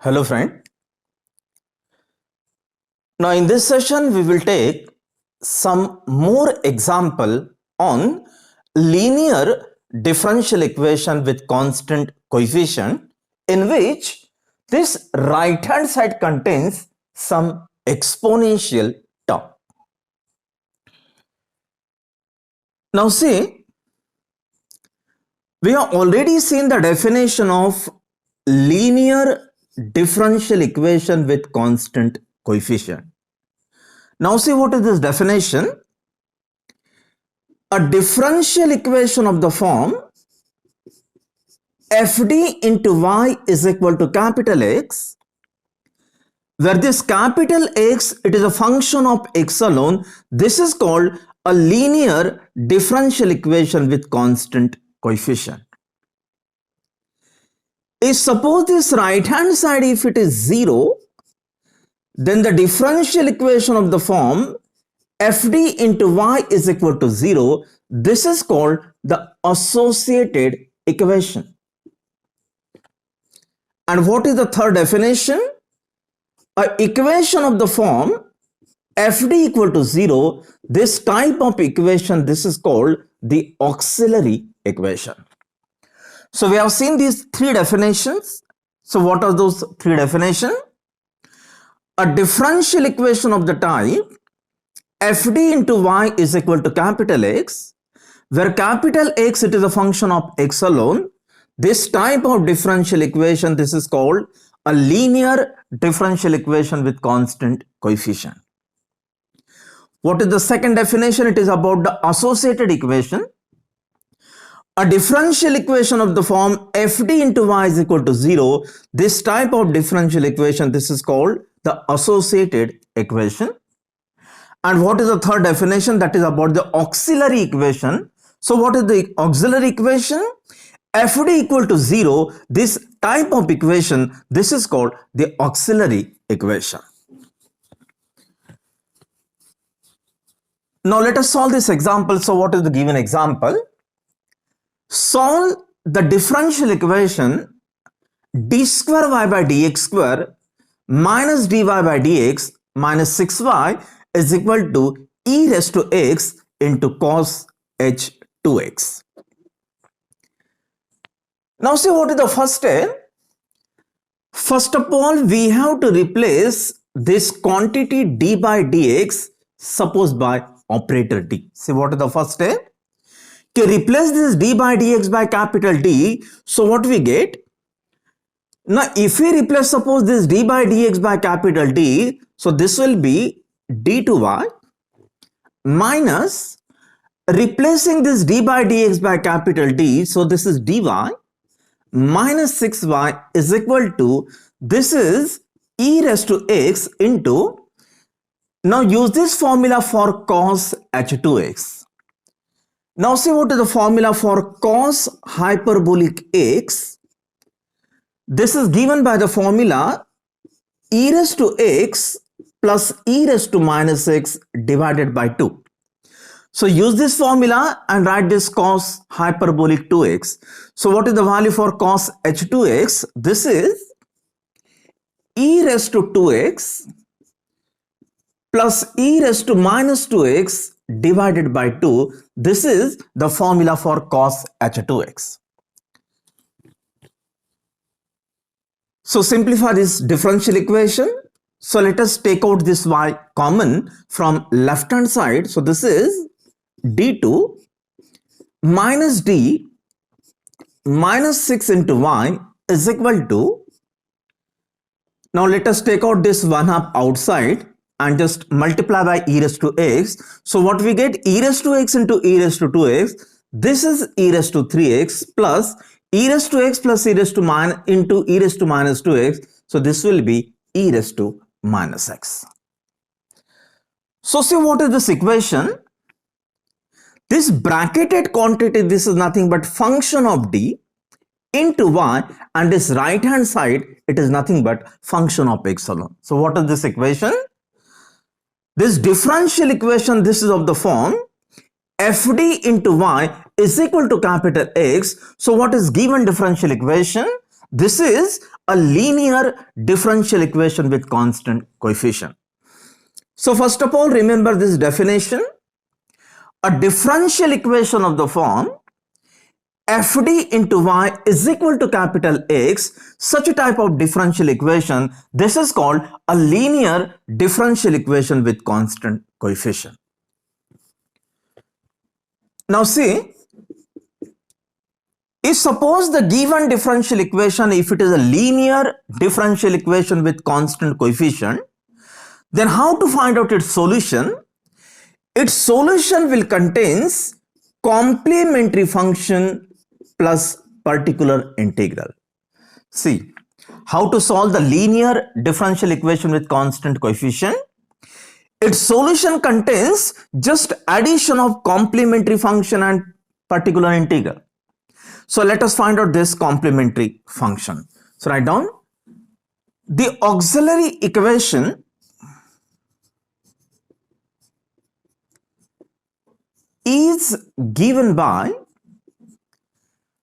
Hello friend. Now in this session we will take some more example on linear differential equation with constant coefficient in which this right hand side contains some exponential term. Now see, we have already seen the definition of linear differential equation with constant coefficient. Now see what is this definition. A differential equation of the form fd into y is equal to capital X, where this capital X, it is a function of x alone. This is called a linear differential equation with constant coefficient. If suppose this right hand side, if it is 0, then the differential equation of the form fd into y is equal to 0. This is called the associated equation. And what is the third definition? An equation of the form fd equal to 0, this type of equation, this is called the auxiliary equation. So we have seen these three definitions. So what are those three definitions? A differential equation of the type fd into y is equal to capital X, where capital X, it is a function of x alone. This type of differential equation, this is called a linear differential equation with constant coefficient. What is the second definition? It is about the associated equation. A differential equation of the form fd into y is equal to 0. This type of differential equation, this is called the associated equation. And what is the third definition? That is about the auxiliary equation. So what is the auxiliary equation? fd equal to 0. This type of equation, this is called the auxiliary equation. Now let us solve this example. So what is the given example? Solve the differential equation d square y by dx square minus dy by dx minus 6y is equal to e raised to x into cos h 2x. Now see what is the first step. First of all, we have to replace this quantity d by dx, suppose by operator d. See what is the first step. To replace this d by dx by capital D, so what we get? Now if we replace, suppose this d by dx by capital D, so this will be d to y minus replacing this d by dx by capital D, so this is dy minus 6y is equal to, this is e raised to x into, now use this formula for cos h2x. Now see what is the formula for cos hyperbolic x. This is given by the formula e raised to x plus e raised to minus x divided by 2. So use this formula and write this cos hyperbolic 2x. So what is the value for cos h2x? This is e raised to 2x plus e raised to minus 2x divided by 2. This is the formula for cos h2x. So simplify this differential equation. So let us take out this y common from left hand side. So this is d2 minus d minus 6 into y is equal to, now let us take out this 1/2 outside and just multiply by e raised to x. So what we get? E raised to x into e raised to 2x. This is e raised to 3x plus e raised to x plus e raised to into e raised to minus 2x. So this will be e raised to minus x. So see what is this equation? This bracketed quantity, this is nothing but function of d into y, and this right hand side, it is nothing but function of x alone. So what is this equation? This differential equation, this is of the form fd into y is equal to capital X. So what is given differential equation? This is a linear differential equation with constant coefficient. So first of all, remember this definition. A differential equation of the form fd into y is equal to capital X, such a type of differential equation, this is called a linear differential equation with constant coefficient. Now see, if suppose the given differential equation, if it is a linear differential equation with constant coefficient, then how to find out its solution? Its solution will contains complementary function plus particular integral. See, how to solve the linear differential equation with constant coefficient? Its solution contains just addition of complementary function and particular integral. So let us find out this complementary function. So write down the auxiliary equation is given by.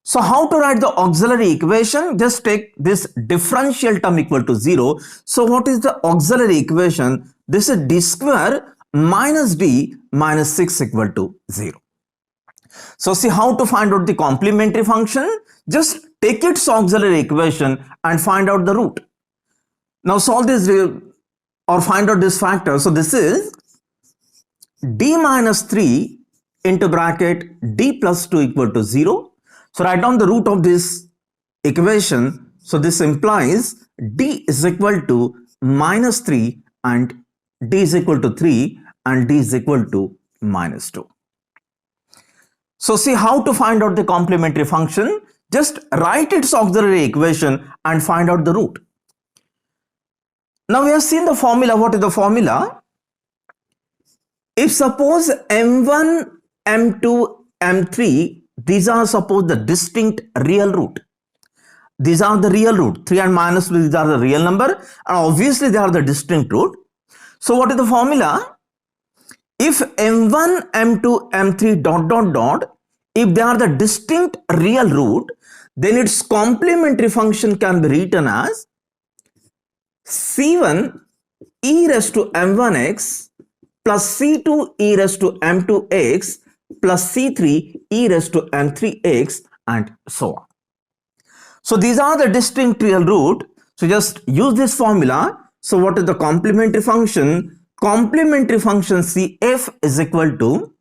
So how to write the auxiliary equation? Just take this differential term equal to 0. So what is the auxiliary equation? This is d square minus d minus 6 equal to 0. So see how to find out the complementary function? Just take its auxiliary equation and find out the root. Now solve this or find out this factor. So this is d minus 3 into bracket d plus 2 equal to 0. So write down the root of this equation. So this implies d is equal to minus 3 and d is equal to 3 and d is equal to minus 2. So see how to find out the complementary function. Just write its auxiliary equation and find out the root. Now we have seen the formula. What is the formula? If suppose m1, m2, m3, these are suppose the distinct real root. These are the real root. 3 and minus 2, these are the real number, and obviously they are the distinct root. So what is the formula? If m1, m2, m3 dot dot dot, if they are the distinct real root, then its complementary function can be written as c1 e raised to m1x plus c2 e raised to m2x plus c3 e raised to m3x and so on. So these are the distinct real root. So just use this formula. So what is the complementary function? Complementary function CF is equal to,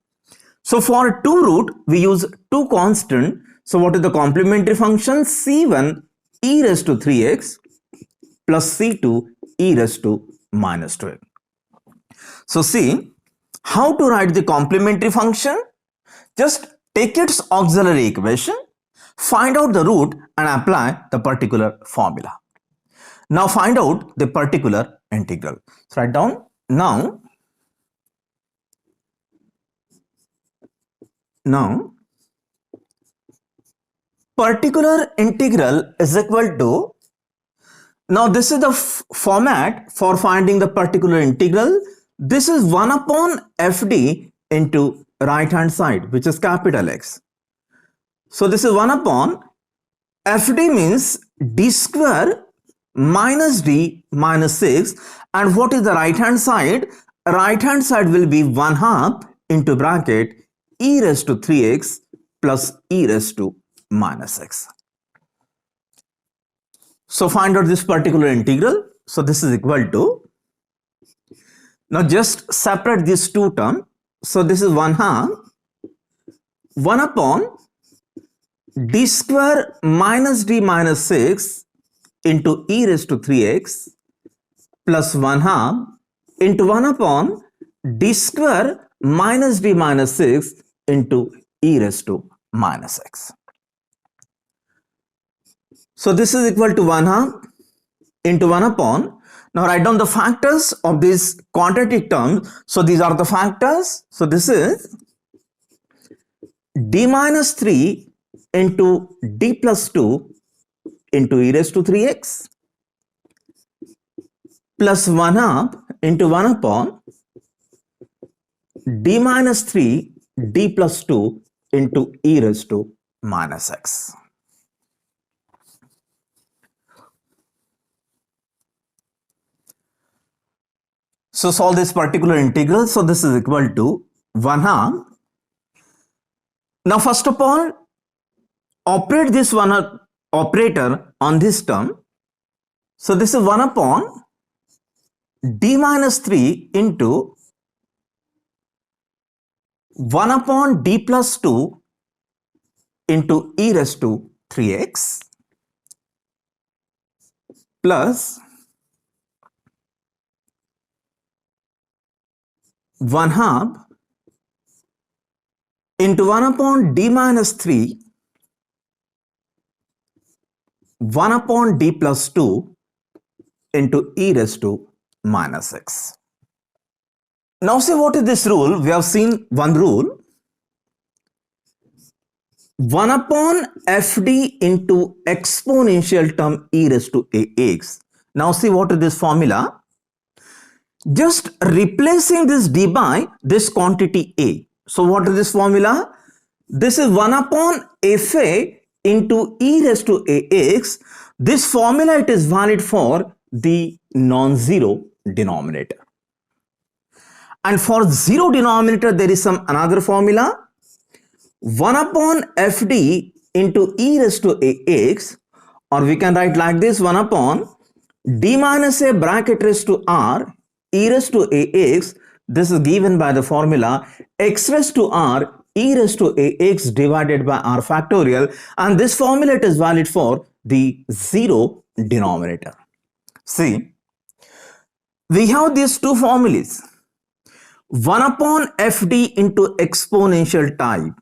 so for 2 root we use 2 constant. So what is the complementary function? C1 e raised to 3x plus C2 e raised to minus 2x. So see how to write the complementary function. Just take its auxiliary equation, find out the root and apply the particular formula. Now find out the particular integral. So write down now particular integral is equal to, now this is the format for finding the particular integral. This is 1 upon fd into right hand side, which is capital X. So this is 1 upon fd means d square minus d minus 6, and what is the right hand side? Right hand side will be 1/2 into bracket e raised to 3x plus e raised to minus x. So find out this particular integral. So this is equal to, now just separate these two terms. So this is 1/2 1 upon d square minus d minus 6 into e raised to 3x plus 1/2 into 1 upon d square minus d minus 6 into e raised to minus x. So this is equal to 1/2 into 1 upon, now write down the factors of these quadratic terms. So these are the factors. So this is d minus 3 into d plus 2 into e raised to 3x plus 1/2 into 1 upon d minus 3 d plus 2 into e raised to minus x. So solve this particular integral. So this is equal to 1/2. Now first of all, operate this one operator on this term. So this is 1 upon d minus 3 into 1 upon d plus 2 into e raised to 3x plus 1/2 into 1 upon d minus 3 1 upon d plus 2 into e raised to minus x. Now see what is this rule? We have seen one rule. 1 upon fd into exponential term e raised to ax. Now see what is this formula? Just replacing this d by this quantity a. So what is this formula? This is 1 upon fa into e raised to ax. This formula, it is valid for the non-zero denominator. And for zero denominator, there is some another formula. 1 upon fd into e raised to ax, or we can write like this: 1 upon d minus a bracket raised to r e raised to ax. This is given by the formula x raised to r e raised to ax divided by r factorial, and this formula, it is valid for the zero denominator. See, we have these two formulas: 1 upon fd into exponential type.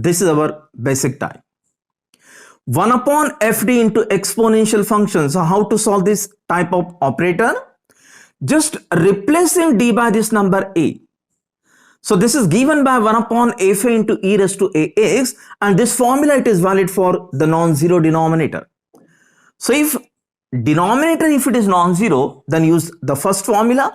This is our basic type. 1 upon fd into exponential function. So how to solve this type of operator? Just replacing d by this number a. So this is given by 1 upon fa into e raised to ax, and this formula, it is valid for the non-zero denominator. So if denominator, if it is non-zero, then use the first formula,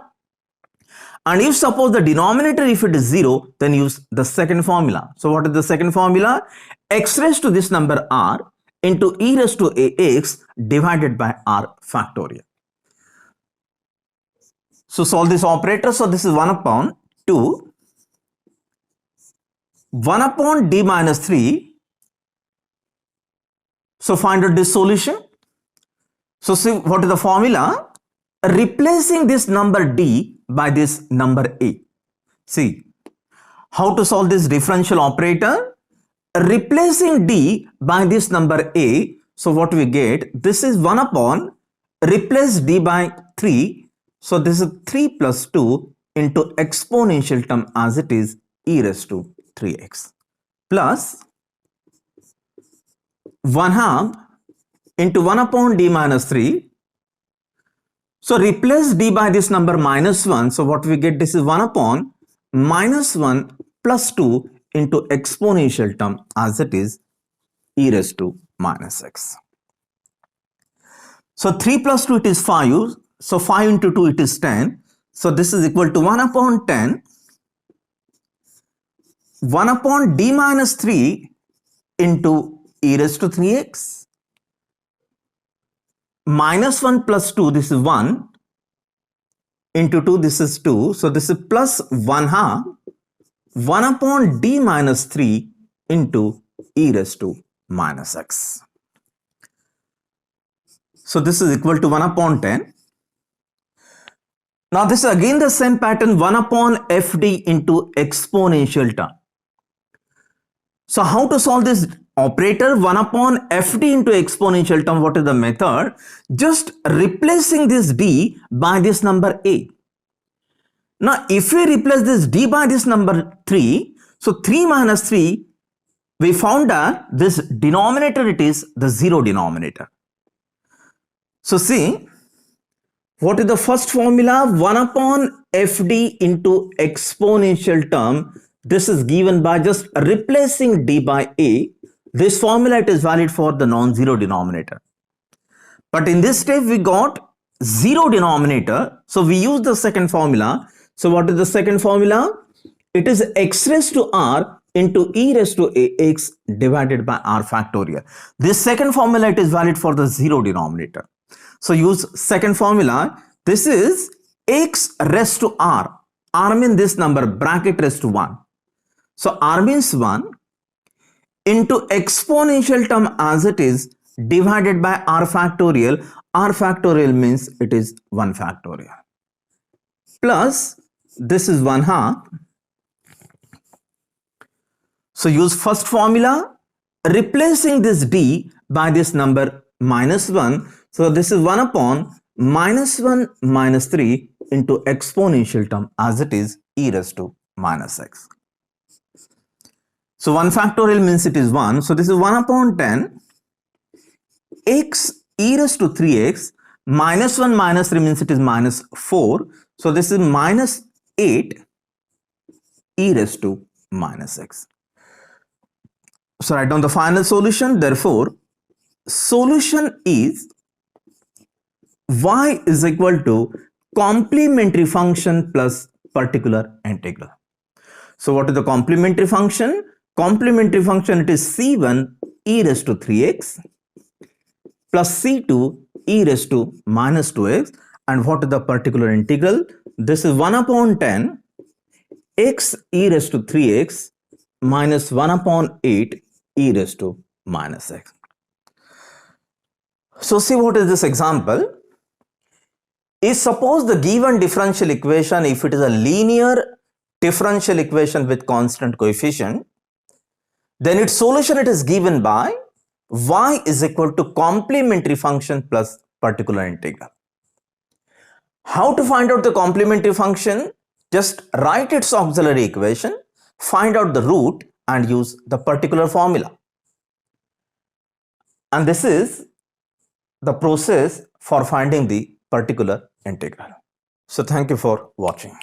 and if suppose the denominator, if it is 0, then use the second formula. So what is the second formula? X raised to this number r into e raised to ax divided by r factorial. So solve this operator. So this is 1 upon 2, 1 upon d minus 3. So find out this solution. So see what is the formula? Replacing this number d by this number a. See how to solve this differential operator. Replacing d by this number a. So what we get? This is 1 upon, replace d by 3. So this is 3 plus 2 into exponential term as it is e raised to 3x plus 1/2 into 1 upon d minus 3. So replace d by this number minus 1. So what we get? This is 1 upon minus 1 plus 2 into exponential term as it is e raised to minus x. So 3 plus 2, it is 5. So 5 into 2, it is 10. So this is equal to 1 upon 10, 1 upon d minus 3 into e raised to 3x. Minus 1 plus 2, this is 1, into 2, this is 2. So this is plus 1/2, 1 upon d minus 3 into e raised to minus x. So this is equal to 1 upon 10. Now this is again the same pattern, 1 upon fd into exponential term. So how to solve this operator? 1 upon fd into exponential term. What is the method? Just replacing this d by this number a. Now if we replace this d by this number 3, so 3 minus 3, we found that this denominator, it is the zero denominator. So see, what is the first formula? 1 upon fd into exponential term. This is given by just replacing d by a. This formula, it is valid for the non-zero denominator. But in this step, we got zero denominator. So we use the second formula. So what is the second formula? It is x raised to r into e raised to ax divided by r factorial. This second formula, it is valid for the zero denominator. So use second formula. This is x raised to r means this number bracket raised to 1. So r means 1 into exponential term as it is divided by r factorial. R factorial means it is 1 factorial. Plus this is 1 half. So use first formula, replacing this d by this number minus 1. So this is 1 upon minus 1 minus 3 into exponential term as it is e raised to minus x. So 1 factorial means it is 1. So this is 1 upon 10 x e raised to 3x minus 1 minus 3 means it is minus 4. So this is minus 8 e raised to minus x. So write down the final solution. Therefore, solution is y is equal to complementary function plus particular integral. So what is the complementary function? Complementary function, it is c1 e raised to 3x plus c2 e raised to minus 2x. And what is the particular integral? This is 1 upon 10 x e raised to 3x minus 1 upon 8 e raised to minus x. So see what is this example. Is suppose the given differential equation, if it is a linear differential equation with constant coefficient, then its solution it is given by y is equal to complementary function plus particular integral. How to find out the complementary function? Just write its auxiliary equation, find out the root and use the particular formula. And this is the process for finding the particular integral. So thank you for watching.